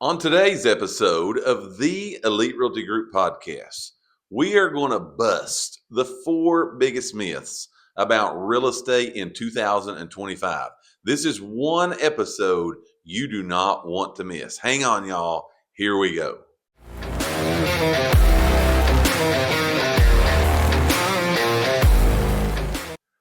On today's episode of the Elite Realty Group Podcast, we are going to bust the four biggest myths about real estate in 2025. This is one episode you do not want to miss. Hang on, y'all. Here we go.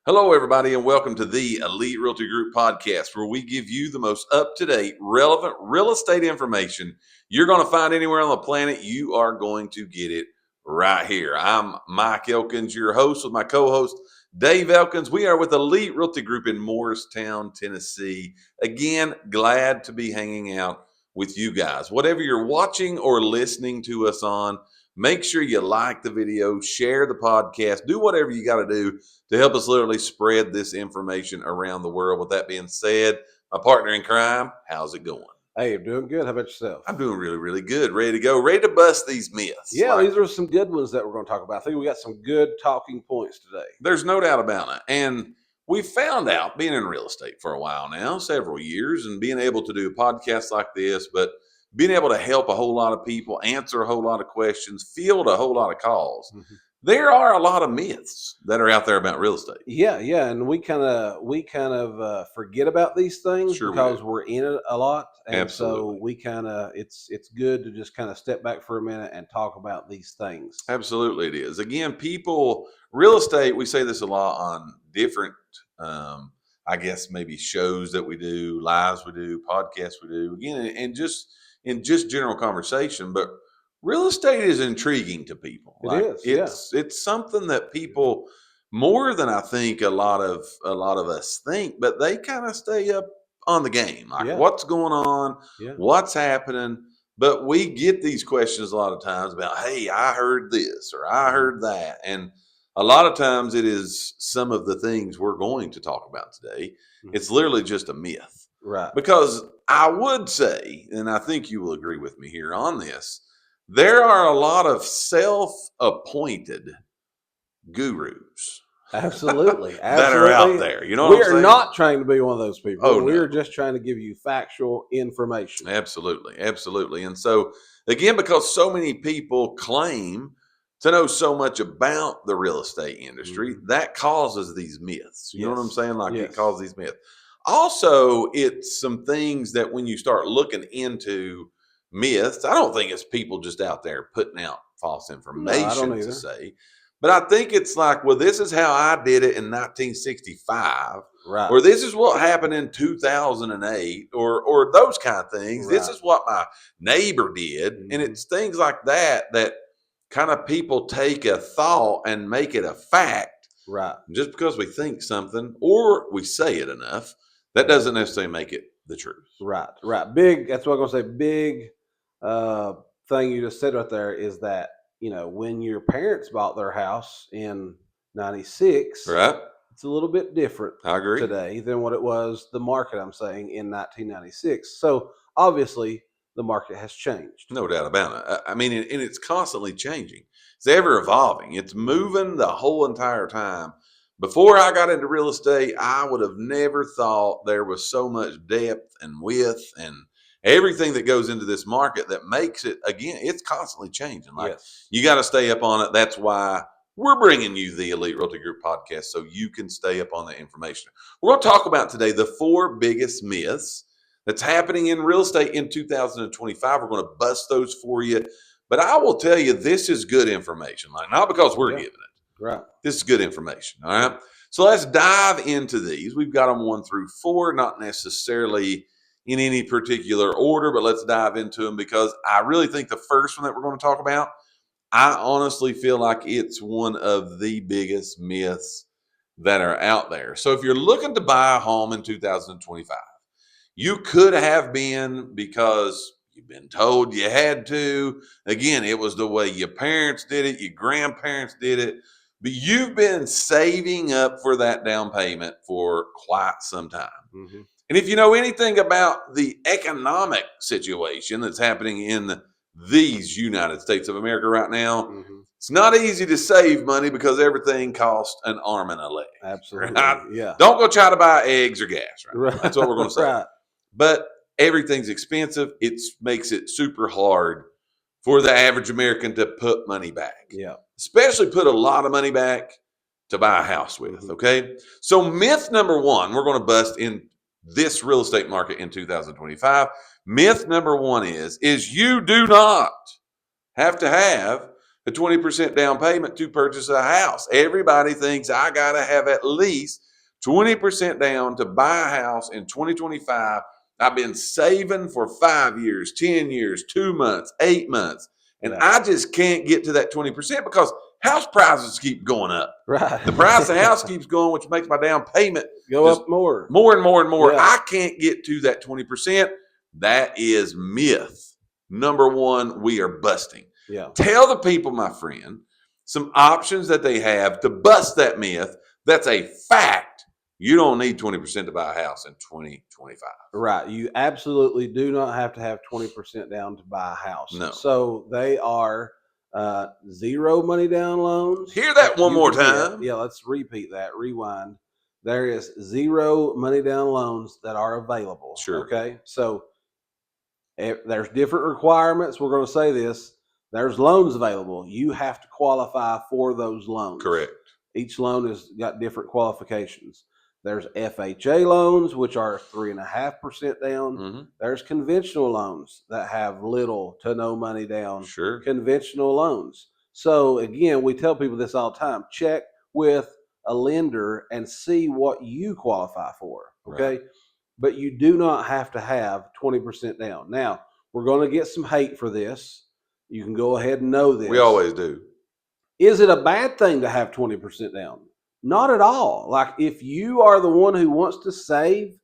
Hello, everybody, and welcome to the Elite Realty Group Podcast, where we give you the most up-to-date, relevant real estate information you're going to find anywhere on the planet. You are going to get it right here. I'm Mike Elkins, your host, with my co-host, Dave Elkins. We are with Elite Realty Group in Morristown, Tennessee. Again, glad to be hanging out with you guys. Whatever you're watching or listening to us on, make sure you like the video, share the podcast, do whatever you got to do to help us literally spread this information around the world. With that being said, my partner in crime, how's it going? Hey, you're doing good. How about yourself? I'm doing really, really good. Ready to go. Ready to bust these myths. Yeah, these are some good ones that we're going to talk about. I think we got some good talking points today. There's no doubt about it. And we found out, being in real estate for a while now, several years, and being able to do podcasts like this, but being able to help a whole lot of people, answer a whole lot of questions, field a whole lot of calls. Mm-hmm. There are a lot of myths that are out there about real estate. Yeah, and we kind of forget about these things because we're in it a lot, and Absolutely. So we it's good to just kind of step back for a minute and talk about these things. Absolutely, it is. Again, real estate. We say this a lot on different, I guess maybe shows that we do, lives we do, podcasts we do. Again, and just in just general conversation, but real estate is intriguing to people. It's something that people, more than I think a lot of us think, but they kind of stay up on the game. What's going on? Yeah. What's happening? But we get these questions a lot of times about, hey, I heard this or I heard that. And a lot of times it is some of the things we're going to talk about today. Mm-hmm. It's literally just a myth. Right. Because I would say, and I think you will agree with me here on this, there are a lot of self-appointed gurus. Absolutely. That are out there. You know what I'm saying? We are not trying to be one of those people. Oh, we are just trying to give you factual information. Absolutely. Absolutely. And so, again, because so many people claim to know so much about the real estate industry, mm-hmm. that causes these myths. You know what I'm saying? It causes these myths. Also, it's some things that when you start looking into myths, I don't think it's people just out there putting out false information to say, but I think it's like, well, this is how I did it in 1965, right? Or this is what happened in 2008, or those kind of things. Right. This is what my neighbor did, mm-hmm. and it's things like that kind of people take a thought and make it a fact, right? Just because we think something or we say it enough, that doesn't necessarily make it the truth. Right. Big. That's what I'm going to say. Big thing you just said right there is that, when your parents bought their house in 96, right, it's a little bit different I agree. Today than what it was, the market, I'm saying, in 1996. So obviously the market has changed. No doubt about it. I mean, and it's constantly changing. It's ever evolving. It's moving the whole entire time. Before I got into real estate, I would have never thought there was so much depth and width and everything that goes into this market that makes it, again, it's constantly changing. You got to stay up on it. That's why we're bringing you the Elite Realty Group Podcast, so you can stay up on the information. We're going to talk about today the four biggest myths that's happening in real estate in 2025. We're going to bust those for you. But I will tell you, this is good information. Not because we're giving it. Right. This is good information. All right. So let's dive into these. We've got them 1 through 4, not necessarily in any particular order, but let's dive into them because I really think the first one that we're going to talk about, I honestly feel like it's one of the biggest myths that are out there. So if you're looking to buy a home in 2025, you could have been because you've been told you had to. Again, it was the way your parents did it, your grandparents did it. But you've been saving up for that down payment for quite some time. Mm-hmm. And if you know anything about the economic situation that's happening in these United States of America right now, mm-hmm. it's not easy to save money because everything costs an arm and a leg. Absolutely. Right? Yeah. Don't go try to buy eggs or gas. Right? That's what we're going to say. Right. But everything's expensive. It makes it super hard for the average American to put money back. Yeah. Especially put a lot of money back to buy a house with, okay? So myth number one, we're going to bust in this real estate market in 2025. Myth number one is you do not have to have a 20% down payment to purchase a house. Everybody thinks I got to have at least 20% down to buy a house in 2025. I've been saving for 5 years, 10 years, 2 months, 8 months, and I just can't get to that 20% because house prices keep going up. Right. The price of the house keeps going, which makes my down payment go up more and more and more. Yeah. I can't get to that 20%. That is myth. Number one, we are busting. Yeah. Tell the people, my friend, some options that they have to bust that myth. That's a fact. You don't need 20% to buy a house in 2025. Right. You absolutely do not have to have 20% down to buy a house. No. So they are zero money down loans. Hear that one more time. Yeah, let's repeat that. Rewind. There is zero money down loans that are available. Sure. Okay. So there's different requirements. We're going to say this. There's loans available. You have to qualify for those loans. Correct. Each loan has got different qualifications. There's FHA loans, which are 3.5% down. Mm-hmm. There's conventional loans that have little to no money down. Sure. Conventional loans. So again, we tell people this all the time. Check with a lender and see what you qualify for. Okay. Right. But you do not have to have 20% down. Now, we're going to get some hate for this. You can go ahead and know this. We always do. Is it a bad thing to have 20% down? Not at all. Like if you are the one who wants to save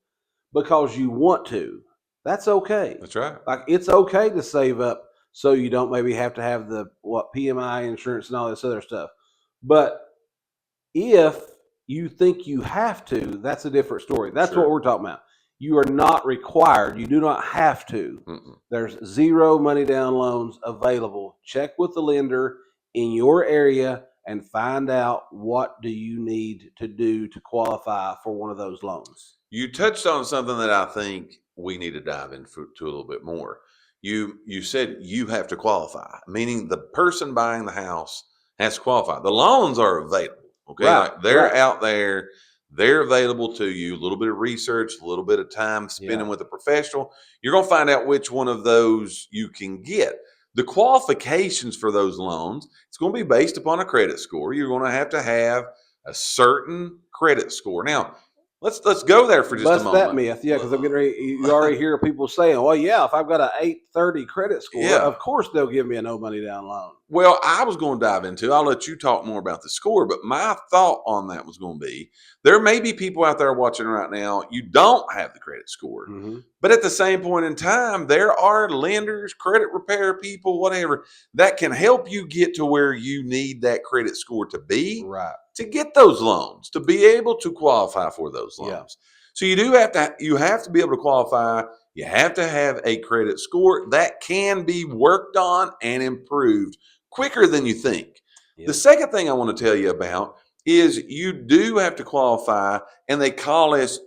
because you want to, that's okay. That's right. Like it's okay to save up so you don't maybe have to have the PMI insurance and all this other stuff. But if you think you have to, that's a different story. That's what we're talking about. You are not required. You do not have to. Mm-mm. There's zero money down loans available. Check with the lender in your area and find out what do you need to do to qualify for one of those loans. You touched on something that I think we need to dive into a little bit more. You said you have to qualify, meaning the person buying the house has to qualify. The loans are available. Okay, right, like they're out there. They're available to you. A little bit of research, a little bit of time spending with a professional. You're going to find out which one of those you can get. The qualifications for those loans, it's going to be based upon a credit score. You're going to have a certain credit score. Now, let's go there for just a moment. Bust that myth, yeah, because I'm getting ready. You already hear people saying, "Well, yeah, if I've got an 830 credit score, of course they'll give me a no money down loan." Well, I was going to dive into. I'll let you talk more about the score, but my thought on that was going to be: there may be people out there watching right now. You don't have the credit score, but at the same point in time, there are lenders, credit repair people, whatever, that can help you get to where you need that credit score to be. Right. To get those loans, to be able to qualify for those loans. Yeah. So you have to be able to qualify. You have to have a credit score that can be worked on and improved quicker than you think. Yeah. The second thing I want to tell you about is you do have to qualify, and they call this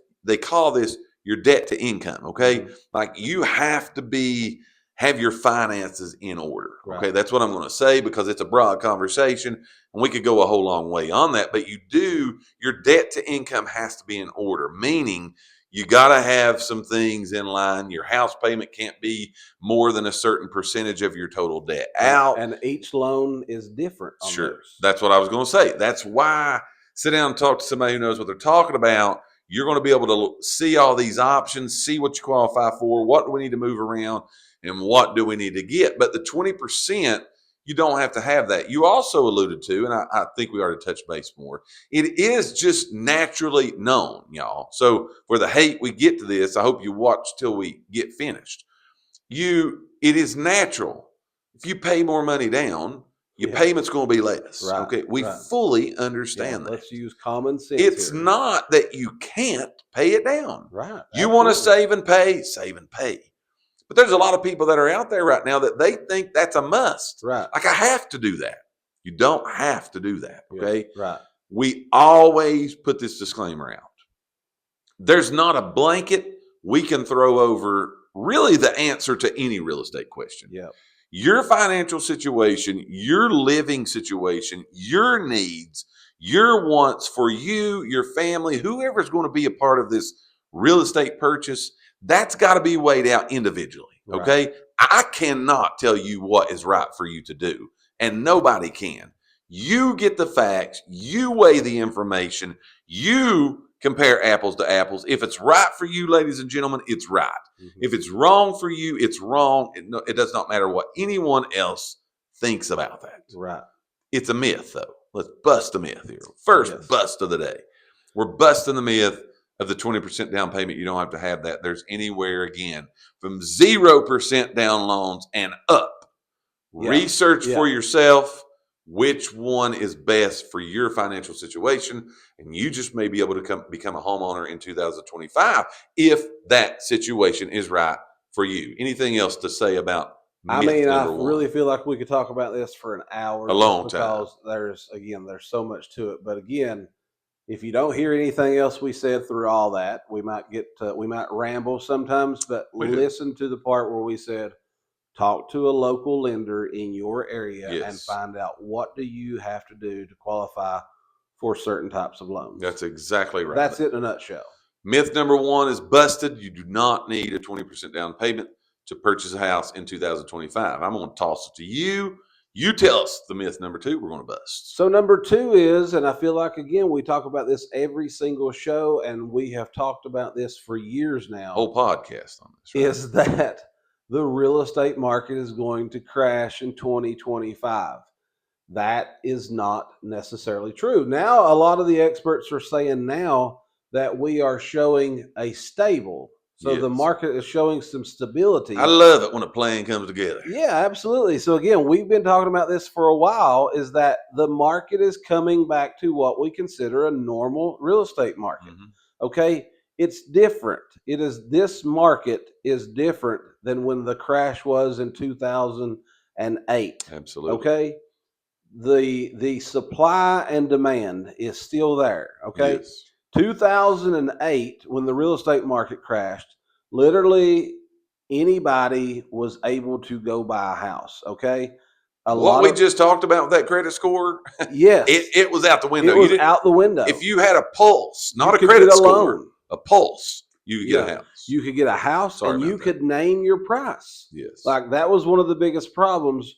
your debt to income. Okay. Like you have to have your finances in order. Right. Okay. That's what I'm going to say because it's a broad conversation and we could go a whole long way on that, but your debt to income has to be in order, meaning you got to have some things in line. Your house payment can't be more than a certain percentage of your total debt out. And each loan is different. Sure. Those. That's what I was going to say. That's why sit down and talk to somebody who knows what they're talking about. You're going to be able to see all these options, see what you qualify for, what do we need to move around, and what do we need to get. But the 20%, you don't have to have that. You also alluded to, and I think we already touched base more, it is just naturally known, y'all. So for the hate we get to this, I hope you watch till we get finished. It is natural. If you pay more money down, your payment's going to be less. Right, okay, we fully understand that. Let's use common sense. It's not that you can't pay it down. Right. You want to save and pay. But there's a lot of people that are out there right now that they think that's a must. Right. Like I have to do that. You don't have to do that. Okay. Yeah, right. We always put this disclaimer out. There's not a blanket we can throw over really the answer to any real estate question. Yep. Your financial situation, your living situation, your needs, your wants for you, your family, whoever's going to be a part of this real estate purchase, that's got to be weighed out individually. Okay. Right. I cannot tell you what is right for you to do, and nobody can. You get the facts, you weigh the information, you compare apples to apples. If it's right for you, ladies and gentlemen, it's right. Mm-hmm. If it's wrong for you, it's wrong. It does not matter what anyone else thinks about that. Right. It's a myth, though. Let's bust a myth here. First bust of the day. We're busting the myth of the 20% down payment. You don't have to have that. There's anywhere, again, from 0% down loans and up. Yeah. Research for yourself which one is best for your financial situation, and you just may be able to become a homeowner in 2025 if that situation is right for you. Anything else to say about myth number one? Really feel like we could talk about this for an hour. A long time. Because there's so much to it. But again, if you don't hear anything else we said through all that, we might ramble sometimes, but listen to the part where we said, talk to a local lender in your area and find out what do you have to do to qualify for certain types of loans. That's exactly right. That's it in a nutshell. Myth number one is busted. You do not need a 20% down payment to purchase a house in 2025. I'm going to toss it to you. You tell us the myth number two we're going to bust. So number two is, and I feel like, again, we talk about this every single show, and we have talked about this for years now. Whole podcast on this. Right? Is that the real estate market is going to crash in 2025. That is not necessarily true. Now, a lot of the experts are saying now that we are showing a stable. So the market is showing some stability. I love it when a plan comes together. Yeah, absolutely. So again, we've been talking about this for a while, is that the market is coming back to what we consider a normal real estate market. Mm-hmm. Okay. It's different. This market is different than when the crash was in 2008. Absolutely. Okay. The supply and demand is still there. Okay. Yes. 2008, when the real estate market crashed, literally anybody was able to go buy a house. Okay. What we just talked about with that credit score, yes, it was out the window. It was out the window. If you had a pulse, not a credit score, a pulse, you could get a house. You could get a house, and you could name your price. Yes. Like, that was one of the biggest problems.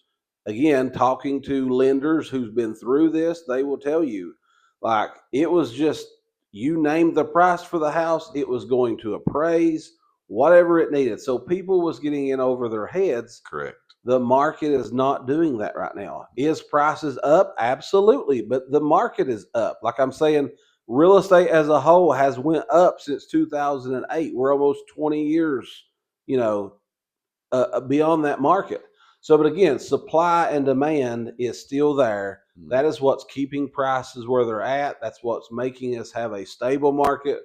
Again, talking to lenders who's been through this, they will tell you, like, it was just, you named the price for the house, it was going to appraise, whatever it needed. So people was getting in over their heads. Correct. The market is not doing that right now. Is prices up? Absolutely. But the market is up. Like I'm saying, real estate as a whole has went up since 2008. We're almost 20 years, beyond that market. So, but again, supply and demand is still there. That is what's keeping prices where they're at. That's what's making us have a stable market.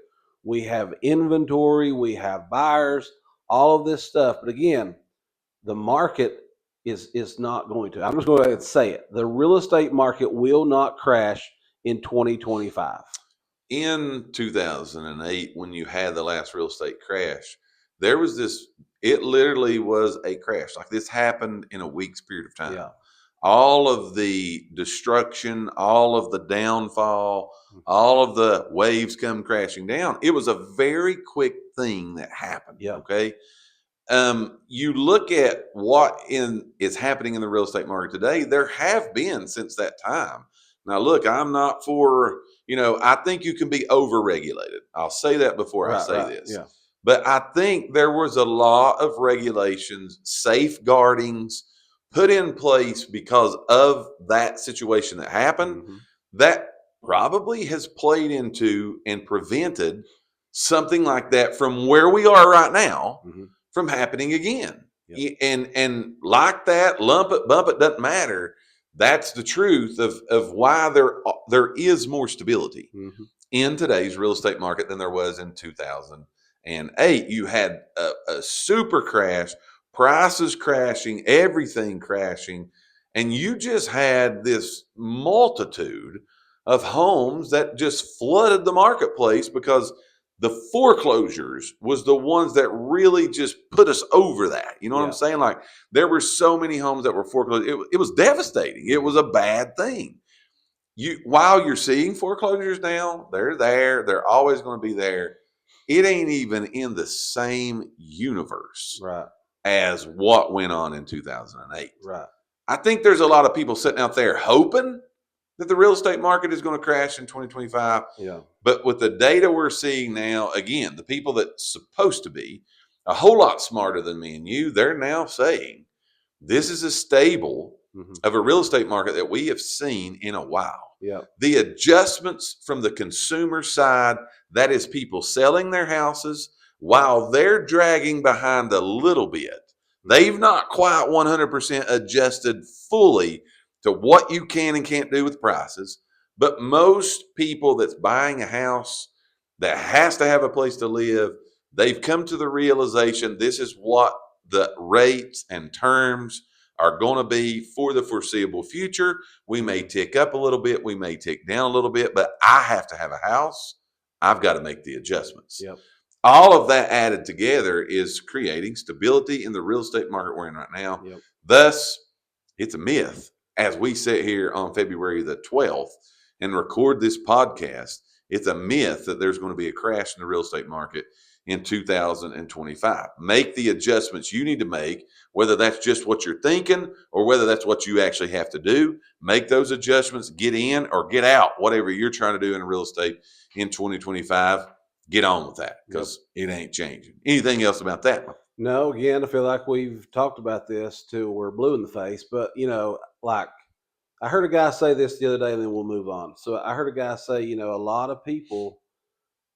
We have inventory. We have buyers, all of this stuff. But again, the market is not going to. I'm just going to go ahead and say it. The real estate market will not crash in 2025. In 2008, when you had the last real estate crash, there was this, it literally was a crash. Like, this happened in a week's period of time. Yeah. All of the destruction, all of the downfall, all of the waves come crashing down. It was a very quick thing that happened. Yeah. Okay. You look at what is happening in the real estate market today. There have been since that time. Now, look, I'm not for, I think you can be overregulated. I'll say that before I say this. Yeah. But I think there was a lot of regulations, safeguardings put in place because of that situation that happened, that probably has played into and prevented something like that from where we are right now from happening again. Yep. And like that, lump it, bump it, doesn't matter. That's the truth of why there is more stability in today's real estate market than there was in 2008. You had a super crash, prices crashing, everything crashing, and you just had this multitude of homes that just flooded the marketplace because The foreclosures was the ones that really just put us over that. You know what I'm saying? Like there were so many homes that were foreclosed. It was devastating. It was a bad thing. While you're seeing foreclosures now, they're there. They're always going to be there. It ain't even in the same universe Right. as what went on in 2008. Right. I think there's a lot of people sitting out there hoping that the real estate market is going to crash in 2025. Yeah. But with the data we're seeing now, again, the people that's supposed to be a whole lot smarter than me and you, they're now saying this is as stable of a real estate market that we have seen in a while. Yeah. The adjustments from the consumer side, that is people selling their houses while they're dragging behind a little bit. They've not quite 100% adjusted fully to what you can and can't do with prices. But most people that's buying a house that has to have a place to live, they've come to the realization this is what the rates and terms are going to be for the foreseeable future. We may tick up a little bit, we may tick down a little bit, but I have to have a house. I've got to make the adjustments. Yep. All of that added together is creating stability in the real estate market we're in right now. Yep. Thus, it's a myth as we sit here on February the 12th and record this podcast. It's a myth that there's going to be a crash in the real estate market in 2025. Make the adjustments you need to make, whether that's just what you're thinking or whether that's what you actually have to do. Make those adjustments, get in or get out, whatever you're trying to do in real estate in 2025. Get on with that because it ain't changing. Anything else about that? No, again, I feel like we've talked about this till we're blue in the face, but like I heard a guy say this the other day and then we'll move on. So I heard a guy say, a lot of people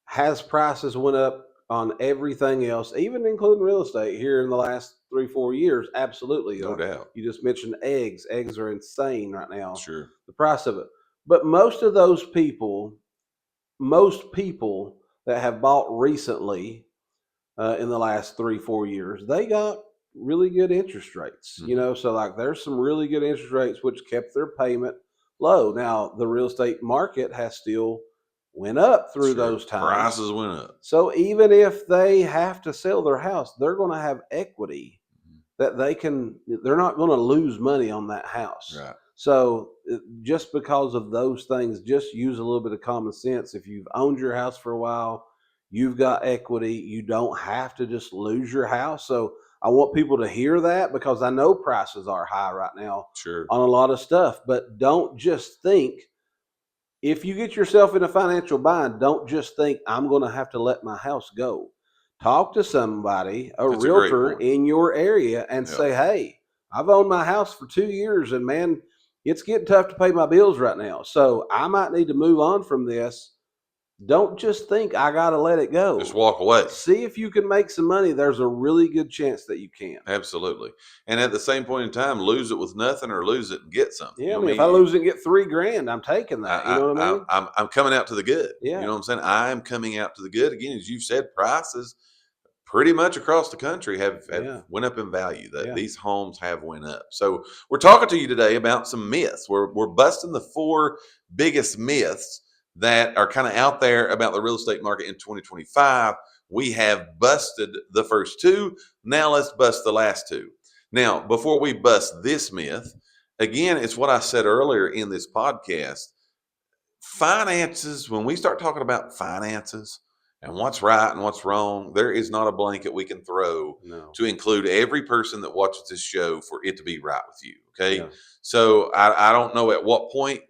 has prices went up on everything else, even including real estate here in the last 3-4 years. Absolutely. No doubt. You just mentioned eggs. Eggs are insane right now. Sure. The price of it. But most people that have bought recently in the last 3-4 years, they got really good interest rates. So like there's some really good interest rates which kept their payment low. Now the real estate market has still went up through those times. Prices went up. So even if they have to sell their house, they're going to have equity that they're not going to lose money on that house. Right. So just because of those things, just use a little bit of common sense. If you've owned your house for a while, you've got equity, you don't have to just lose your house. So I want people to hear that because I know prices are high right now on a lot of stuff, but don't just think, if you get yourself in a financial bind, don't just think I'm going to have to let my house go. Talk to somebody, a realtor in your area and say, hey, I've owned my house for 2 years and man, it's getting tough to pay my bills right now. So I might need to move on from this. Don't just think I got to let it go. Just walk away. See if you can make some money. There's a really good chance that you can. Absolutely. And at the same point in time, lose it with nothing or lose it and get something. Yeah, if I lose it and get $3,000, I'm taking that. You know what I mean? I'm coming out to the good. Yeah. You know what I'm saying? I'm coming out to the good. Again, as you've said, prices pretty much across the country have went up in value. These homes have went up. So we're talking to you today about some myths. We're busting the 4 biggest myths that are kind of out there about the real estate market in 2025. We have busted the first 2. Now let's bust the last 2. Now, before we bust this myth, again, it's what I said earlier in this podcast. Finances, when we start talking about finances and what's right and what's wrong, there is not a blanket we can throw to include every person that watches this show for it to be right with you. Okay. Yeah. So I don't know at what point.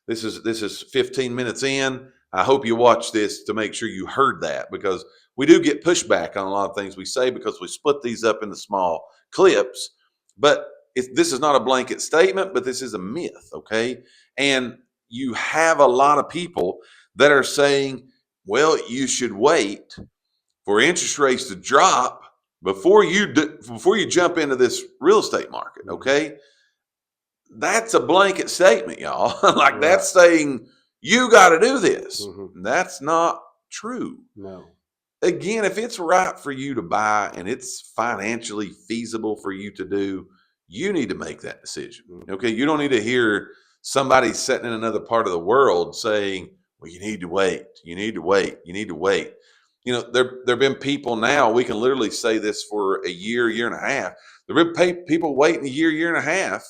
This is 15 minutes in. I hope you watch this to make sure you heard that, because we do get pushback on a lot of things we say because we split these up into small clips. But this is not a blanket statement, but this is a myth, okay? And you have a lot of people that are saying, well, you should wait for interest rates to drop before you jump into this real estate market, okay? That's a blanket statement, y'all. That's saying you got to do this. That's not true. No. Again, if it's right for you to buy and it's financially feasible for you to do, you need to make that decision. Okay. You don't need to hear somebody sitting in another part of the world saying, well, you need to wait. You need to wait. You need to wait. there have been people now, we can literally say this for a year and a half. There have been people waiting a year and a half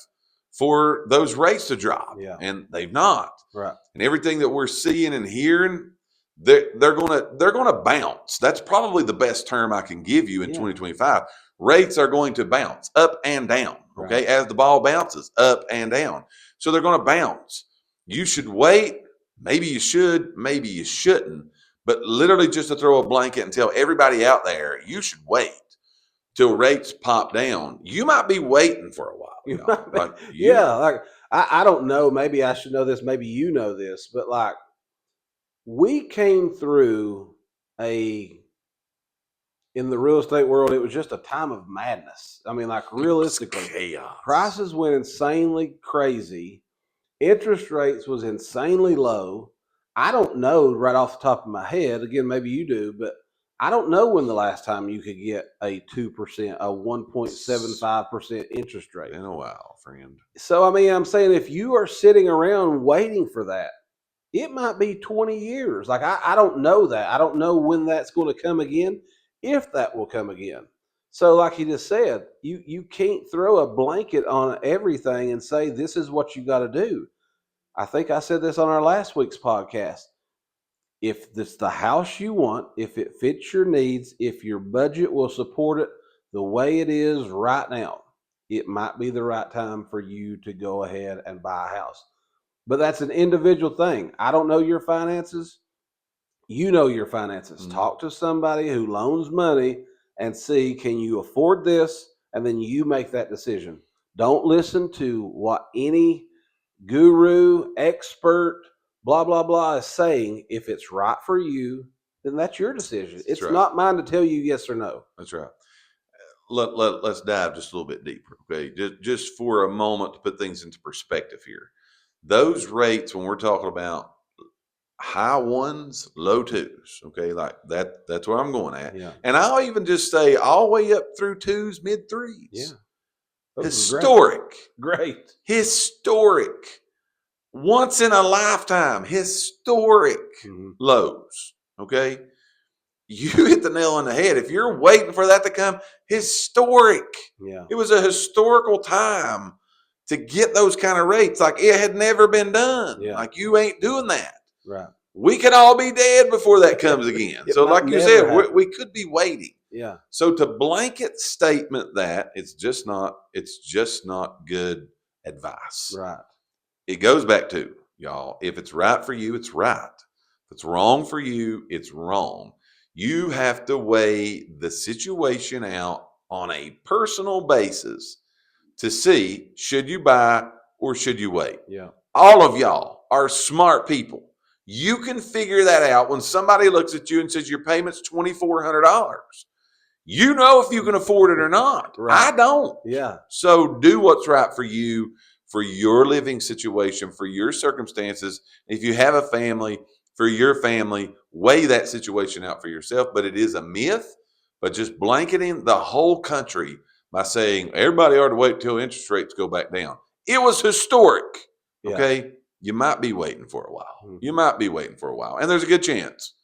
for those rates to drop, and they've not. Right. And everything that we're seeing and hearing, they're gonna bounce. That's probably the best term I can give you in 2025. Rates are going to bounce up and down. Okay, as the ball bounces up and down, so they're going to bounce. You should wait. Maybe you should. Maybe you shouldn't. But literally, just to throw a blanket and tell everybody out there, you should wait till rates pop down. You might be waiting for a while. I don't know. Maybe I should know this. Maybe you know this. But like, we came through in the real estate world, it was just a time of madness. I mean, like, realistically, chaos. Prices went insanely crazy. Interest rates was insanely low. I don't know right off the top of my head. Again, maybe you do, but I don't know when the last time you could get a 2%, a 1.75% interest rate. In a while, friend. So, I mean, I'm saying if you are sitting around waiting for that, it might be 20 years. Like, I don't know that. I don't know when that's going to come again, if that will come again. So like you just said, you can't throw a blanket on everything and say, this is what you got to do. I think I said this on our last week's podcast. If it's the house you want, if it fits your needs, if your budget will support it the way it is right now, it might be the right time for you to go ahead and buy a house. But that's an individual thing. I don't know your finances. You know your finances. Mm-hmm. Talk to somebody who loans money and see, can you afford this? And then you make that decision. Don't listen to what any guru, expert, blah, blah, blah is saying. If it's right for you, then that's your decision. It's not mine to tell you yes or no. That's right. Let's dive just a little bit deeper, okay? Just for a moment to put things into perspective here. Those rates, when we're talking about high ones, low twos, okay, like that's where I'm going at. Yeah. And I'll even just say all the way up through twos, mid threes. Yeah. Historic. Great. Historic. Once in a lifetime, historic lows. Okay. You hit the nail on the head. If you're waiting for that to come, historic. Yeah. It was a historical time to get those kind of rates. Like, it had never been done. Yeah. Like, you ain't doing that. Right. We could all be dead before that comes again. So like you said, we could be waiting. Yeah. So to blanket statement that, it's just not good advice. Right. It goes back to, y'all, if it's right for you, it's right. If it's wrong for you, it's wrong. You have to weigh the situation out on a personal basis to see, should you buy or should you wait? Yeah. All of y'all are smart people. You can figure that out when somebody looks at you and says your payment's $2,400. You know if you can afford it or not. Right. I don't. Yeah. So do what's right for you, for your living situation, for your circumstances. If you have a family, for your family, weigh that situation out for yourself. But it is a myth. But just blanketing the whole country by saying everybody ought to wait till interest rates go back down. It was historic. Okay. You might be waiting for a while. You might be waiting for a while. And there's a good chance.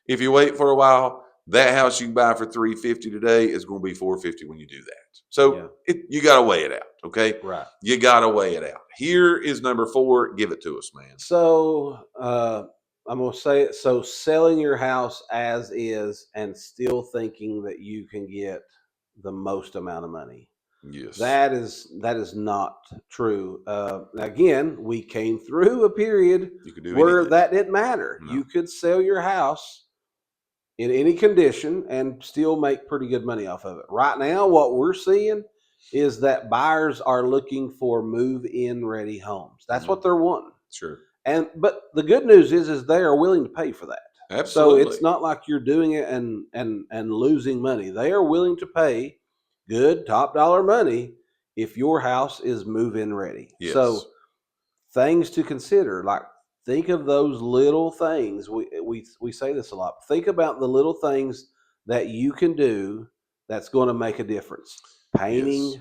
If you wait for a while, that house you can buy for $350 today is going to be $450 when you do that. So you got to weigh it out. Okay. Right. You got to weigh it out. Here is number 4. Give it to us, man. So I'm going to say it. So selling your house as is and still thinking that you can get the most amount of money. Yes. That is not true. Again, we came through a period where anything. That didn't matter. No. You could sell your house in any condition and still make pretty good money off of it. Right now, what we're seeing is that buyers are looking for move-in ready homes. That's what they're wanting. Sure. But the good news is they are willing to pay for that. Absolutely. So it's not like you're doing it and losing money. They are willing to pay good top dollar money if your house is move-in ready. Yes. So things to consider, like think of those little things. We say this a lot. Think about the little things that you can do that's going to make a difference. Painting,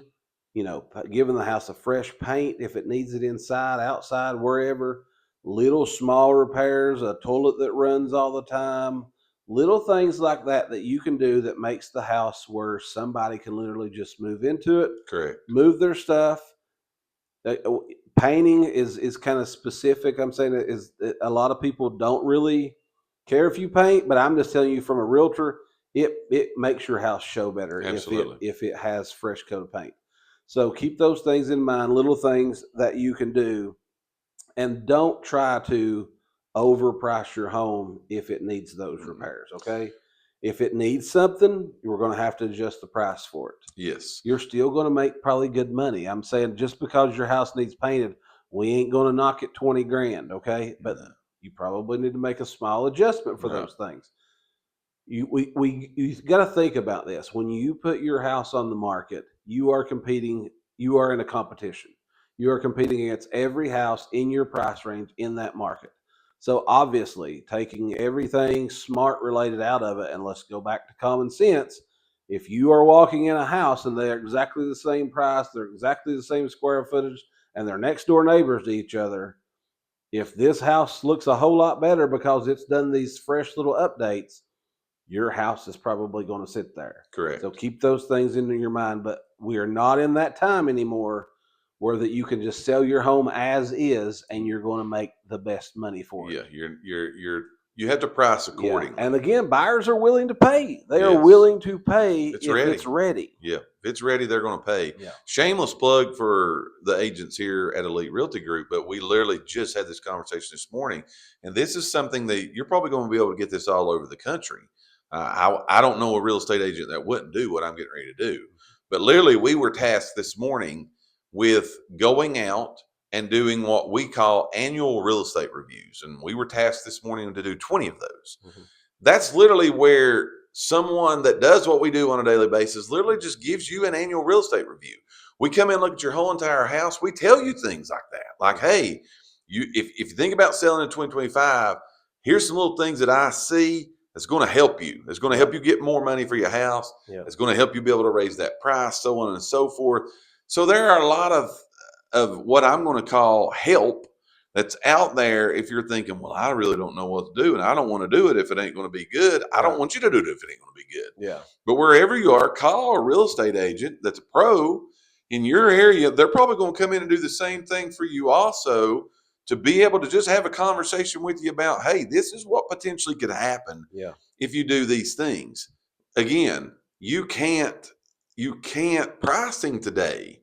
giving the house a fresh paint if it needs it inside, outside, wherever. Little small repairs, a toilet that runs all the time, Little things like that you can do that makes the house where somebody can literally just move into it, Correct. move their stuff. Painting is kind of specific. I'm saying a lot of people don't really care if you paint, but I'm just telling you from a realtor, it makes your house show better Absolutely. if it has fresh coat of paint. So keep those things in mind, little things that you can do, and don't try to overprice your home if it needs those repairs. Okay, if it needs something, you're going to have to adjust the price for it. Yes. You're still going to make probably good money. I'm saying just because your house needs painted, we ain't going to knock it 20 grand. Okay, but you probably need to make a small adjustment for those things. You got to think about this. When you put your house on the market, you are competing. You are in a competition. You are competing against every house in your price range in that market. So obviously, taking everything smart related out of it, and let's go back to common sense. If you are walking in a house and they're exactly the same price, they're exactly the same square footage, and they're next door neighbors to each other, if this house looks a whole lot better because it's done these fresh little updates, your house is probably going to sit there. Correct. So keep those things into your mind. But we are not in that time anymore where that you can just sell your home as is and you're going to make the best money for it. Yeah, you have to price accordingly. Yeah. And again, buyers are willing to pay. They are Yes. willing to pay if ready. it's ready. Yeah, if it's ready, they're going to pay. Yeah. Shameless plug for the agents here at Elite Realty Group, but we literally just had this conversation this morning, and this is something that you're probably going to be able to get this all over the country. I don't know a real estate agent that wouldn't do what I'm getting ready to do, but literally we were tasked this morning with going out and doing what we call annual real estate reviews, and we were tasked this morning to do 20 of those. Mm-hmm. That's literally where someone that does what we do on a daily basis literally just gives you an annual real estate review. We come in, look at your whole entire house. We tell you things like that. Like, hey, if you think about selling in 2025, here's some little things that I see that's going to help you. It's going to help you get more money for your house. Yeah. It's going to help you be able to raise that price, so on and so forth. So there are a lot of what I'm going to call help that's out there. If you're thinking, well, I really don't know what to do, and I don't want to do it if it ain't going to be good. I don't want you to do it if it ain't going to be good. Yeah. But wherever you are, call a real estate agent that's a pro in your area. They're probably going to come in and do the same thing for you also, to be able to just have a conversation with you about, hey, this is what potentially could happen if you do these things. Again, you can't pricing today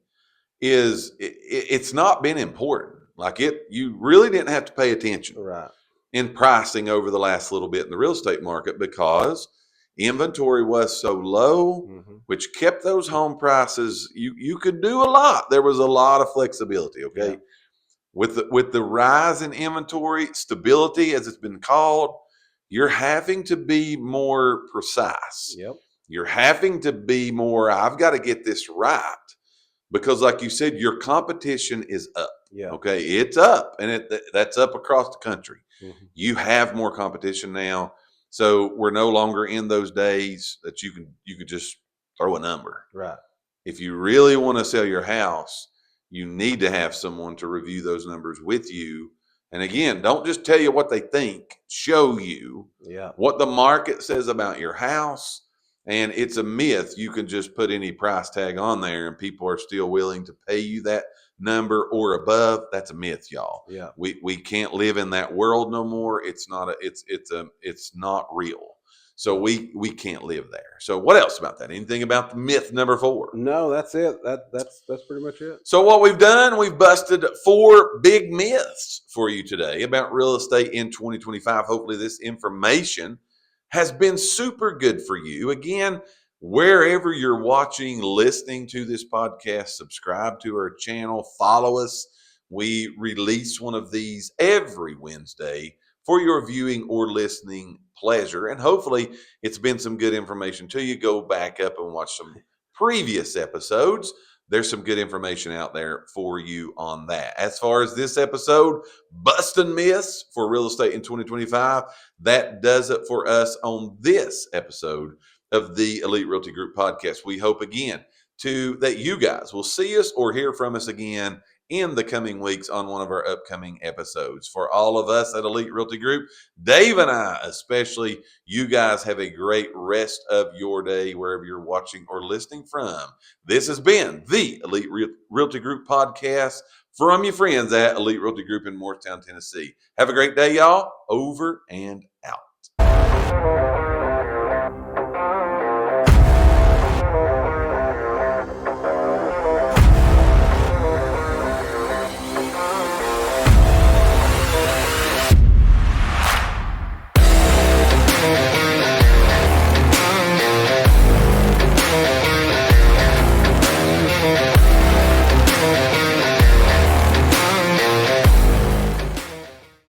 it's not been important. Like you really didn't have to pay attention in pricing over the last little bit in the real estate market because inventory was so low, which kept those home prices. You could do a lot. There was a lot of flexibility. Okay. Yeah. With the rise in inventory, stability, as it's been called, you're having to be more precise. Yep. You're having to be more, I've got to get this right. Because like you said, your competition is up. Yeah. Okay. It's up, and that's up across the country. Mm-hmm. You have more competition now. So we're no longer in those days that you could just throw a number. Right. If you really want to sell your house, you need to have someone to review those numbers with you. And again, don't just tell you what they think, show you what the market says about your house. And it's a myth. You can just put any price tag on there and people are still willing to pay you that number or above. That's a myth, y'all. Yeah. We can't live in that world no more. It's not real. So we can't live there. So what else about that? Anything about the myth number 4? No, that's it. That's pretty much it. So what we've done, we've busted 4 big myths for you today about real estate in 2025. Hopefully this information has been super good for you. Again, wherever you're watching, listening to this podcast, subscribe to our channel, follow us. We release one of these every Wednesday for your viewing or listening pleasure. And hopefully it's been some good information to you. Go back up and watch some previous episodes. There's some good information out there for you on that. As far as this episode, busting myths for real estate in 2025, that does it for us on this episode of the Elite Realty Group Podcast. We hope again that you guys will see us or hear from us again in the coming weeks on one of our upcoming episodes. For all of us at Elite Realty Group, Dave and I especially, you guys have a great rest of your day wherever you're watching or listening from. This has been the Elite Realty Group Podcast from your friends at Elite Realty Group in Morristown, Tennessee. Have a great day, y'all. Over and